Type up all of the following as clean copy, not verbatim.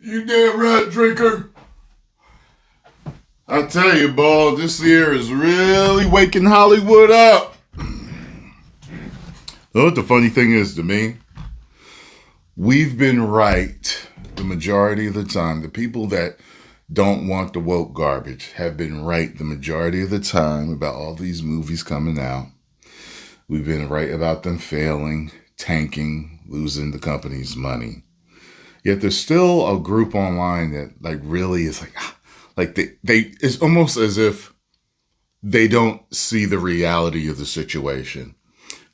You damn right, drinker. I tell you, boy, this year is really waking Hollywood up. You know what the funny thing is to me? We've been right the majority of the time. The people that don't want the woke garbage have been right the majority of the time about all these movies coming out. We've been right about them failing, tanking, losing the company's money. Yet there's still a group online that really is like they it's almost as if they don't see the reality of the situation.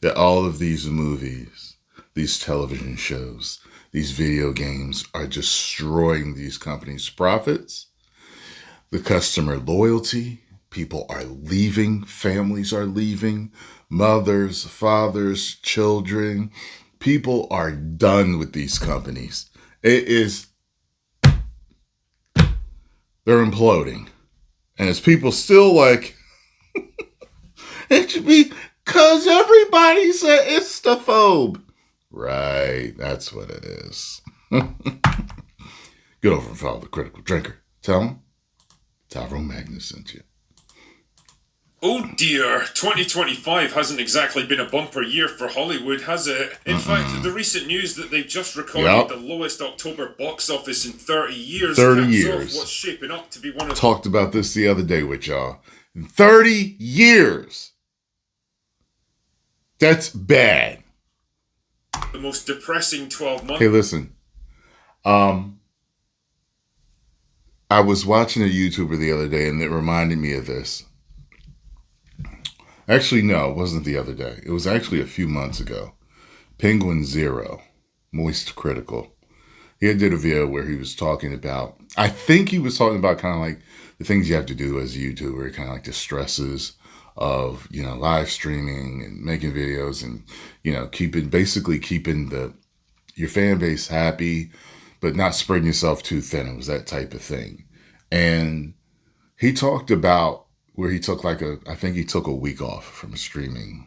That all of these movies, these television shows, these video games are destroying these companies' profits, the customer loyalty. People are leaving, families are leaving, mothers, fathers, children. People are done with these companies. They're imploding. And it's people still like, it should be because everybody's an istaphobe. Right, that's what it is. Get over and follow the critical drinker. Tell him Tyrone Magnus sent you. Oh dear, 2025 hasn't exactly been a bumper year for Hollywood, has it? In fact, the recent news that they've just recorded the lowest October box office in 30 years 30 caps years. off what's shaping up to be one of Talked about this the other day with y'all. In 30 years. That's bad. the most depressing 12 months. Hey, listen. I was watching a YouTuber the other day and it reminded me of this. Actually, no, it wasn't the other day. It was actually a few months ago. Penguin Zero, Moist Critical. He did a video where he was talking about, I think he was talking about kind of like the things you have to do as a YouTuber, kind of like the stresses of, live streaming and making videos and, keeping your fan base happy, but not spreading yourself too thin. It was that type of thing. And he talked about where he took I think he took a week off from streaming.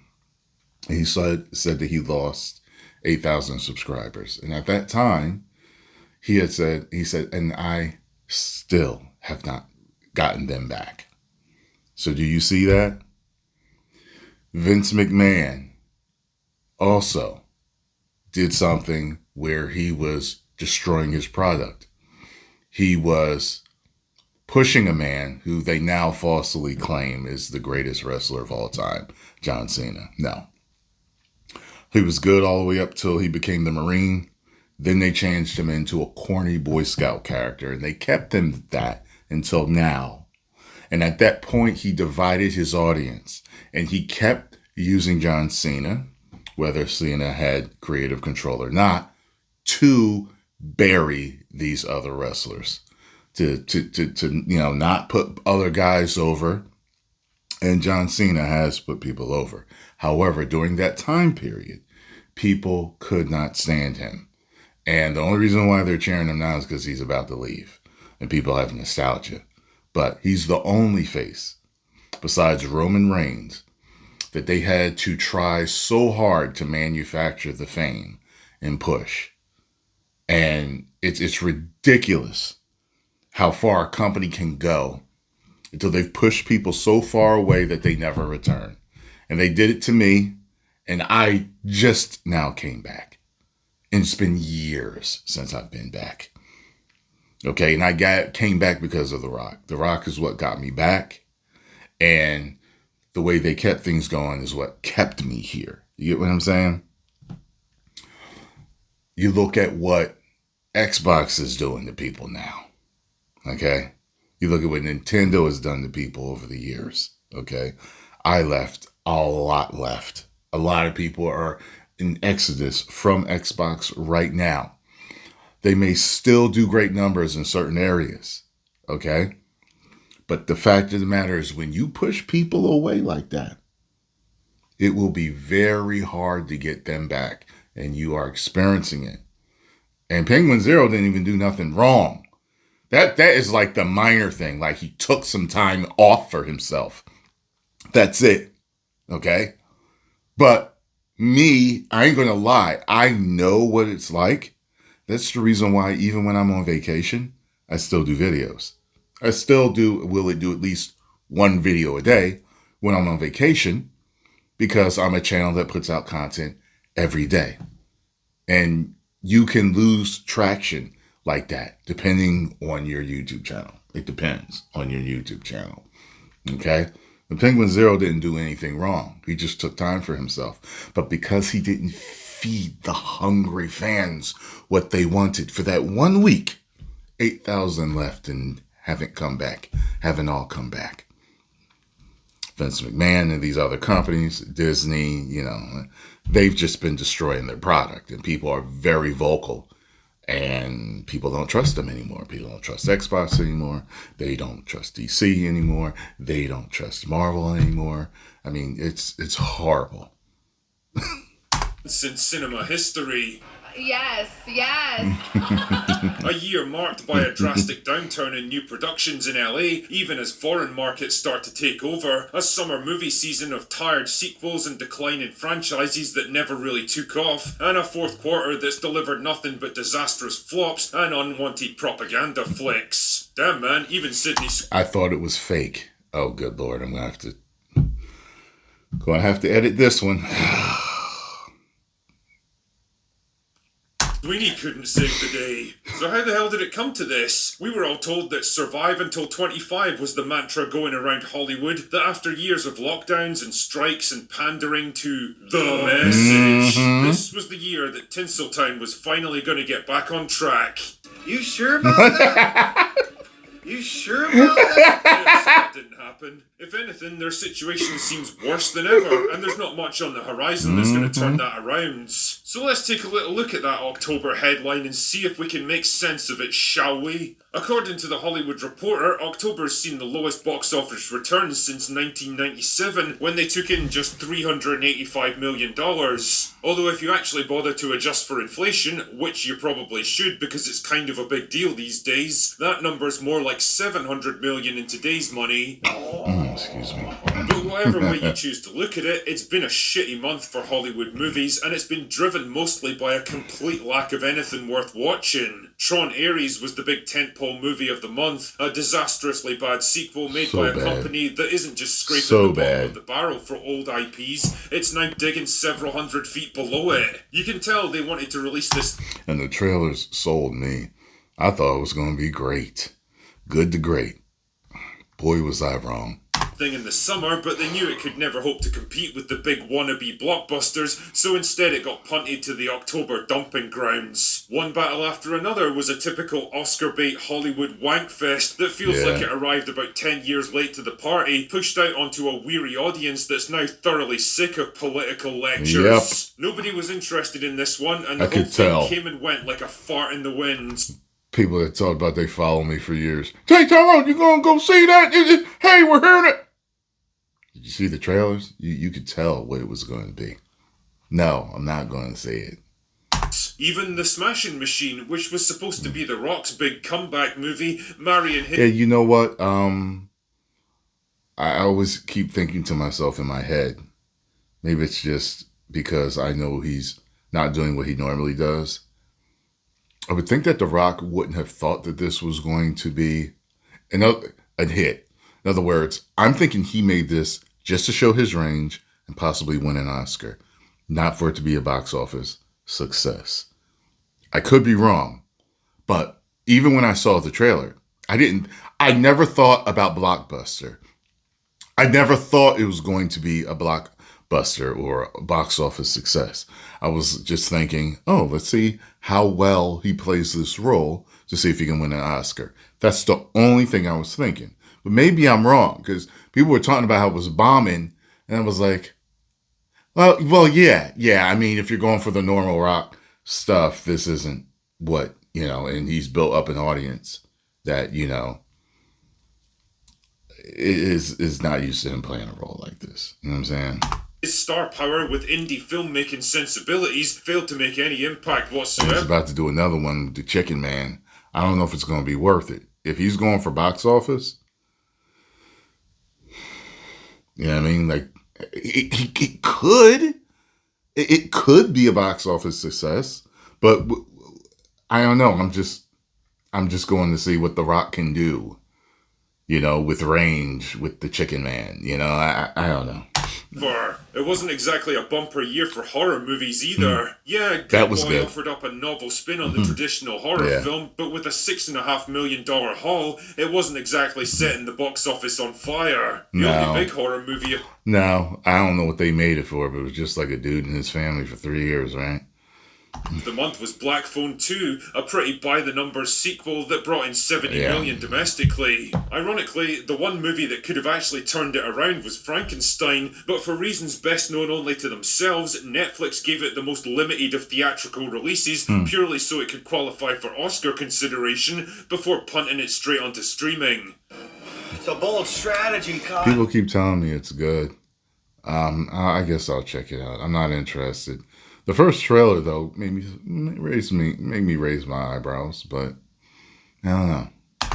And he said that he lost 8,000 subscribers. And at that time, he said, and I still have not gotten them back. So do you see that? Vince McMahon also did something where he was destroying his product. He was pushing a man who they now falsely claim is the greatest wrestler of all time, John Cena. No. He was good all the way up till he became the Marine. Then they changed him into a corny Boy Scout character, and they kept him that until now. And at that point, he divided his audience, and he kept using John Cena, whether Cena had creative control or not, to bury these other wrestlers. To not put other guys over, and John Cena has put people over. However, during that time period, people could not stand him. And the only reason why they're cheering him now is because he's about to leave, and people have nostalgia. But he's the only face, besides Roman Reigns, that they had to try so hard to manufacture the fame and push. And it's ridiculous how far a company can go until they've pushed people so far away that they never return. And they did it to me, and I just now came back. And it's been years since I've been back. Okay, and I came back because of The Rock. The Rock is what got me back, and the way they kept things going is what kept me here. You get what I'm saying? You look at what Xbox is doing to people now. Okay? You look at what Nintendo has done to people over the years. Okay? I left. A lot left. A lot of people are in exodus from Xbox right now. They may still do great numbers in certain areas. Okay? But the fact of the matter is when you push people away like that, it will be very hard to get them back. And you are experiencing it. And Penguin Zero didn't even do nothing wrong. That is like the minor thing. Like he took some time off for himself. That's it. Okay? But me, I ain't going to lie. I know what it's like That's the reason why even when I'm on vacation, I still do videos. I still will do at least one video a day when I'm on vacation because I'm a channel that puts out content every day. And you can lose traction like that depending on your YouTube channel. It depends on your YouTube channel. Okay? The Penguin Zero didn't do anything wrong. He just took time for himself. But because he didn't feed the hungry fans what they wanted for that 1 week, 8,000 left and haven't all come back. Vince McMahon and these other companies, Disney, they've just been destroying their product, and people are very vocal, and people don't trust them anymore. People don't trust Xbox anymore. They don't trust DC anymore. They don't trust Marvel anymore. I mean, it's horrible. Since cinema history. Yes. A year marked by a drastic downturn in new productions in LA, even as foreign markets start to take over, a summer movie season of tired sequels and declining franchises that never really took off, and a fourth quarter that's delivered nothing but disastrous flops and unwanted propaganda flicks. Damn man, even Sydney... I thought it was fake. Oh, good Lord, I'm going to have to edit this one. Sweeney couldn't save the day. So how the hell did it come to this? We were all told that survive until 25 was the mantra going around Hollywood, that after years of lockdowns and strikes and pandering to the message, this was the year that Tinseltown was finally going to get back on track. You sure about that? You sure about that? Yes, that didn't happen. If anything, their situation seems worse than ever, and there's not much on the horizon that's going to turn that around. So let's take a little look at that October headline and see if we can make sense of it, shall we? According to the Hollywood Reporter, October's seen the lowest box office returns since 1997, when they took in just $385 million. Although if you actually bother to adjust for inflation, which you probably should because it's kind of a big deal these days, that number's more like $700 million in today's money. Excuse me. But whatever way you choose to look at it, it's been a shitty month for Hollywood movies, and it's been driven mostly by a complete lack of anything worth watching. Tron Ares was the big tentpole movie of the month, a disastrously bad sequel made by a company that isn't just scraping the bottom of the barrel for old IPs, it's now digging several hundred feet below it. You can tell they wanted to release this... And the trailers sold me. I thought it was going to be great. Good to great. Boy, was I wrong. Thing in the summer, but they knew it could never hope to compete with the big wannabe blockbusters, so instead it got punted to the October dumping grounds. One battle after another was a typical Oscar bait Hollywood wankfest that feels like it arrived about 10 years late to the party, pushed out onto a weary audience that's now thoroughly sick of political lectures. Nobody was interested in this one, and the whole thing came and went like a fart in the wind. People that talked about they follow me for years. Hey, Tyrone, you gonna go see that? Hey, we're hearing it. Did you see the trailers? You could tell what it was going to be. No, I'm not going to say it. Even The Smashing Machine, which was supposed to be The Rock's big comeback movie, marrying him... Yeah, you know what? I always keep thinking to myself in my head, maybe it's just because I know he's not doing what he normally does. I would think that The Rock wouldn't have thought that this was going to be a hit. In other words, I'm thinking he made this just to show his range and possibly win an Oscar, not for it to be a box office success. I could be wrong, but even when I saw the trailer, I never thought about Blockbuster. I never thought it was going to be a blockbuster or a box office success. I was just thinking, let's see how well he plays this role to see if he can win an Oscar. That's the only thing I was thinking. But maybe I'm wrong because people were talking about how it was bombing. And I was like, well, yeah. I mean, if you're going for the normal Rock stuff, this isn't what, and he's built up an audience that, is not used to him playing a role like this. You know what I'm saying? His star power with indie filmmaking sensibilities failed to make any impact whatsoever. He's about to do another one with the Chicken Man. I don't know if it's going to be worth it. If he's going for box office, you know what I mean? Like, it could be a box office success, but I don't know. I'm just going to see what The Rock can do. With range, with the Chicken Man. I don't know. It wasn't exactly a bumper year for horror movies either. Yeah, that was good. offered up a novel spin on the traditional horror film, but with a $6.5 million haul, it wasn't exactly setting the box office on fire. The only big horror movie... No, I don't know what they made it for, but it was just like a dude and his family for 3 years, right? The month was Black Phone 2, a pretty by-the-numbers sequel that brought in $70 million domestically. Ironically, the one movie that could have actually turned it around was Frankenstein, but for reasons best known only to themselves, Netflix gave it the most limited of theatrical releases, purely so it could qualify for Oscar consideration, before punting it straight onto streaming. It's a bold strategy, Kyle. People keep telling me it's good. I guess I'll check it out. I'm not interested. The first trailer, though, made me raise my eyebrows, but I don't know.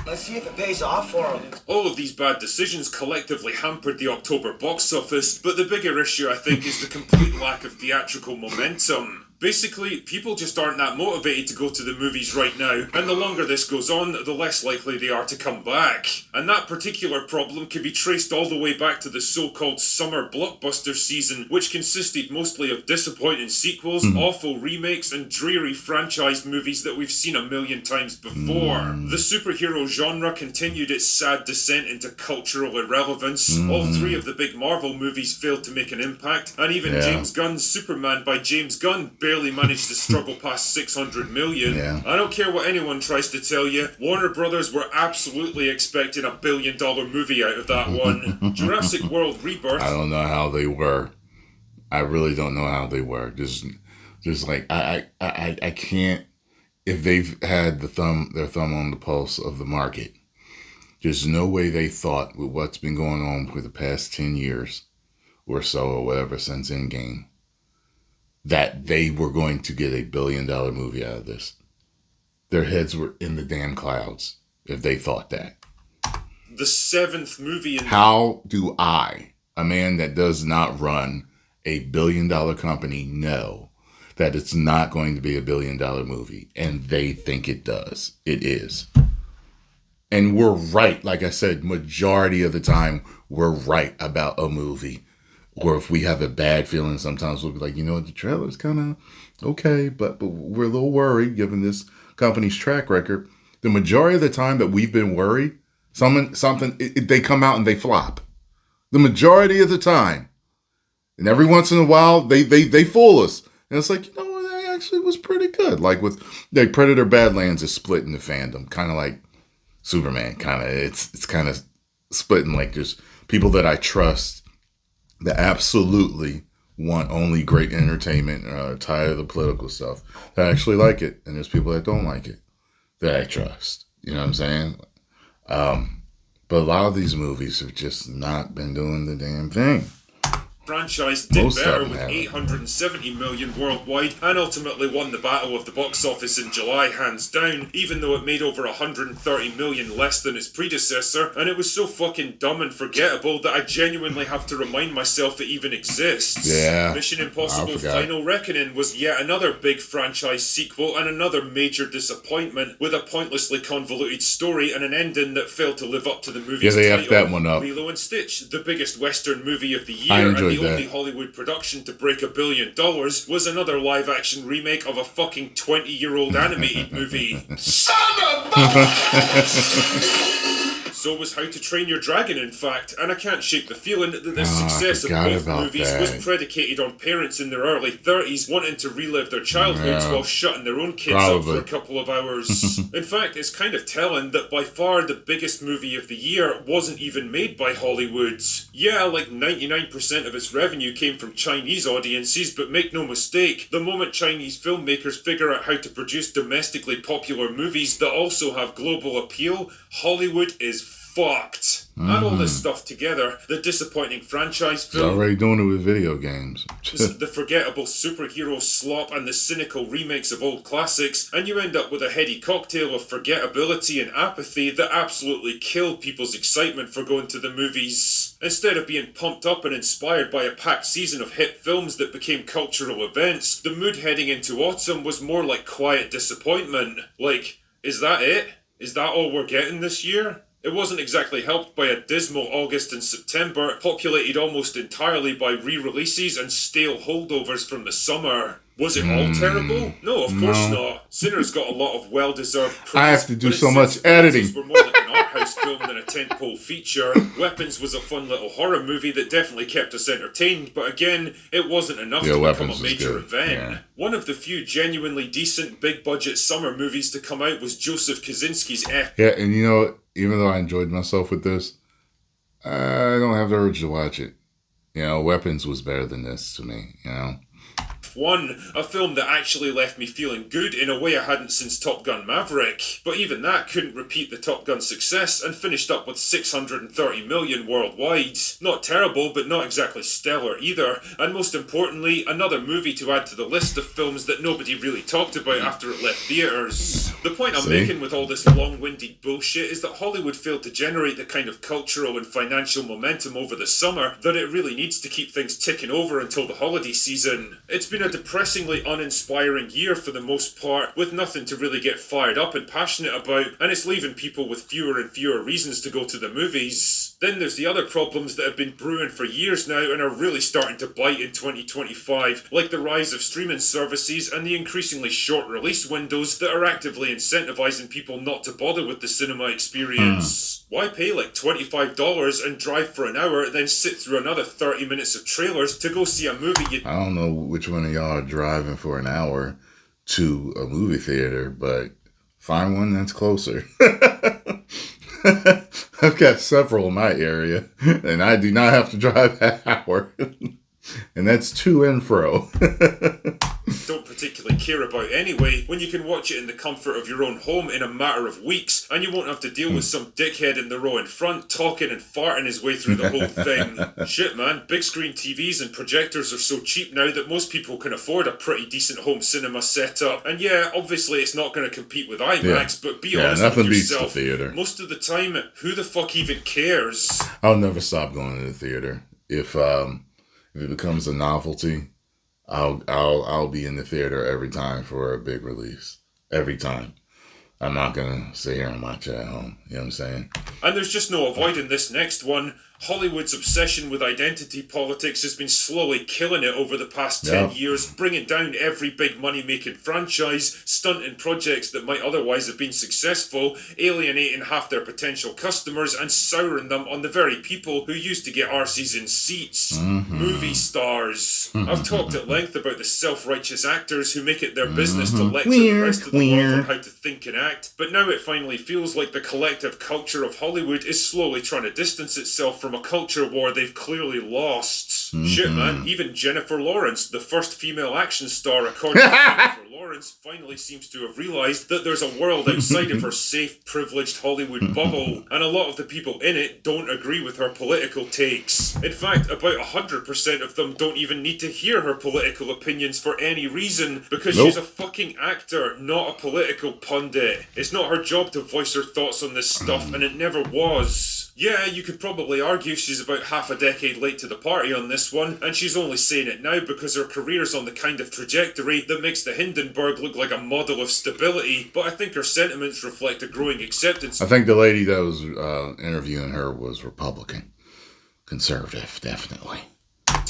Let's see if it pays off for him. All of these bad decisions collectively hampered the October box office, but the bigger issue, I think, is the complete lack of theatrical momentum. Basically, people just aren't that motivated to go to the movies right now, and the longer this goes on, the less likely they are to come back. And that particular problem can be traced all the way back to the so-called summer blockbuster season, which consisted mostly of disappointing sequels, awful remakes, and dreary franchise movies that we've seen a million times before. The superhero genre continued its sad descent into cultural irrelevance. All three of the big Marvel movies failed to make an impact, and even James Gunn's Superman by James Gunn barely managed to struggle past 600 million. I don't care what anyone tries to tell you, Warner Brothers were absolutely expecting $1 billion movie out of that one. Jurassic World Rebirth... I don't know how they were. I really don't know how they were. Just like, I can't... If they've had their thumb on the pulse of the market, there's no way they thought with what's been going on for the past 10 years or so, or whatever, since Endgame, that they were going to get $1 billion movie out of this. Their heads were in the damn clouds if they thought that. The 7th movie in... How do I, a man that does not run $1 billion company, know that it's not going to be $1 billion movie? And they think it does. It is. And we're right. Like I said, majority of the time, we're right about a movie. Or if we have a bad feeling, sometimes we'll be like, the trailer's kind of okay, but we're a little worried given this company's track record. The majority of the time that we've been worried, they come out and they flop. The majority of the time. And every once in a while, they fool us. And it's like, that actually was pretty good. Like with Predator Badlands is split in the fandom, kind of like Superman. Kind of, it's kind of splitting. Like there's people that I trust that absolutely want only great entertainment, tired of the political stuff, that actually like it. And there's people that don't like it, that I trust. You know what I'm saying? But a lot of these movies have just not been doing the damn thing. Franchise did better with $870 million worldwide and ultimately won the battle of the box office in July hands down, even though it made over $130 million less than its predecessor, and it was so fucking dumb and forgettable that I genuinely have to remind myself it even exists. Mission Impossible Final Reckoning was yet another big franchise sequel and another major disappointment, with a pointlessly convoluted story and an ending that failed to live up to the movie's title. Effed that one up. Lilo and Stitch, the biggest Western movie of the year, and the only Hollywood production to break $1 billion, was another live-action remake of a fucking 20-year-old animated movie. Son of a... So was How to Train Your Dragon, in fact, and I can't shake the feeling that the success of both movies was predicated on parents in their early 30s wanting to relive their childhoods while shutting their own kids up for a couple of hours. In fact, it's kind of telling that by far the biggest movie of the year wasn't even made by Hollywood. Yeah, like 99% of its revenue came from Chinese audiences, but make no mistake, the moment Chinese filmmakers figure out how to produce domestically popular movies that also have global appeal, Hollywood is fucked. Add all this stuff together, the disappointing franchise He's film, already doing it with video games. the forgettable superhero slop, and the cynical remakes of old classics, and you end up with a heady cocktail of forgettability and apathy that absolutely kill people's excitement for going to the movies. Instead of being pumped up and inspired by a packed season of hit films that became cultural events, the mood heading into autumn was more like quiet disappointment. Like, is that it? Is that all we're getting this year? It wasn't exactly helped by a dismal August and September, populated almost entirely by re-releases and stale holdovers from the summer. Was it all terrible? No, of course not. Sinners got a lot of well-deserved praise. I have to do so much editing. Were more like an art house film than a tentpole feature. Weapons was a fun little horror movie that definitely kept us entertained, but again, it wasn't enough to become a major event. Yeah. One of the few genuinely decent big-budget summer movies to come out was Joseph Kosinski's F. Yeah, and you know, even though I enjoyed myself with this, I don't have the urge to watch it. You know, Weapons was better than this to me, you know. One, a film that actually left me feeling good in a way I hadn't since Top Gun Maverick, but even that couldn't repeat the Top Gun success and finished up with 630 million worldwide. Not terrible, but not exactly stellar either, and most importantly, another movie to add to the list of films that nobody really talked about after it left theatres. The point I'm making with all this long-winded bullshit is that Hollywood failed to generate the kind of cultural and financial momentum over the summer that it really needs to keep things ticking over until the holiday season. It's been a depressingly uninspiring year for the most part, with nothing to really get fired up and passionate about, and it's leaving people with fewer and fewer reasons to go to the movies. Then there's the other problems that have been brewing for years now and are really starting to bite in 2025, like the rise of streaming services and the increasingly short release windows that are actively incentivizing people not to bother with the cinema experience. Why pay like $25 and drive for an hour, then sit through another 30 minutes of trailers to go see a movie you... I don't know which one of y'all are driving for an hour to a movie theater, but find one that's closer. I've got several in my area, and I do not have to drive an hour. And that's to and fro. Don't particularly care about anyway, when you can watch it in the comfort of your own home in a matter of weeks, and you won't have to deal with some dickhead in the row in front talking and farting his way through the whole thing. Shit man, big screen TVs and projectors are so cheap now that most people can afford a pretty decent home cinema setup, and yeah, obviously it's not going to compete with IMAX, but be honest nothing with beats yourself, the theater. Most of the time, who the fuck even cares? I'll never stop going to the theater. If it becomes a novelty, I'll be in the theater every time for a big release. Every time. I'm not gonna sit here and watch it at home. You know what I'm saying? And there's just no avoiding this next one. Hollywood's obsession with identity politics has been slowly killing it over the past 10 years, bringing down every big money-making franchise, stunting projects that might otherwise have been successful, alienating half their potential customers, and souring them on the very people who used to get arses in seats. Movie stars. I've talked at length about the self-righteous actors who make it their business to lecture the rest of the world on how to think and act, but now it finally feels like the collective culture of Hollywood is slowly trying to distance itself from a culture war they've clearly lost. Shit man, even Jennifer Lawrence, the first female action star according to Jennifer Lawrence, finally seems to have realised that there's a world outside of her safe, privileged Hollywood bubble, and a lot of the people in it don't agree with her political takes. In fact, about 100% of them don't even need to hear her political opinions for any reason, because she's a fucking actor, not a political pundit. It's not her job to voice her thoughts on this stuff, and it never was. Yeah, you could probably argue she's about half a decade late to the party on this one, and she's only saying it now because her career's on the kind of trajectory that makes the Hindenburg look like a model of stability, but I think her sentiments reflect a growing acceptance. I think the lady that was interviewing her was Republican. Conservative, definitely.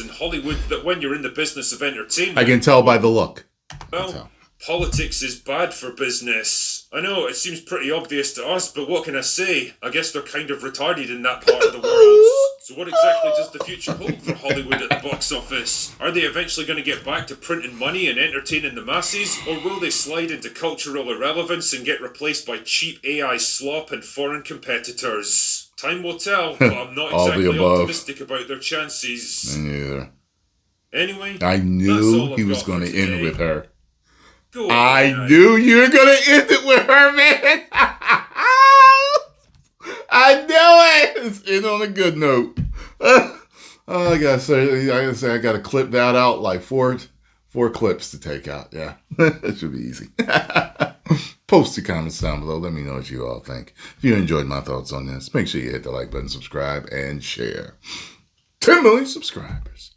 In Hollywood, that when you're in the business of entertainment... I can tell by the look. Well, politics is bad for business. I know, it seems pretty obvious to us, but what can I say? I guess they're kind of retarded in that part of the world. So what exactly does the future hold for Hollywood at the box office? Are they eventually going to get back to printing money and entertaining the masses? Or will they slide into cultural irrelevance and get replaced by cheap AI slop and foreign competitors? Time will tell, but I'm not exactly optimistic about their chances. Me neither. Anyway, I knew he was going to end with her. I knew you were going to end it with her, man. I knew it. It's in on a good note. I gotta say, I gotta clip that out like four clips to take out. Yeah, that should be easy. Post your comments down below. Let me know what you all think. If you enjoyed my thoughts on this, make sure you hit the like button, subscribe, and share. 10 million subscribers.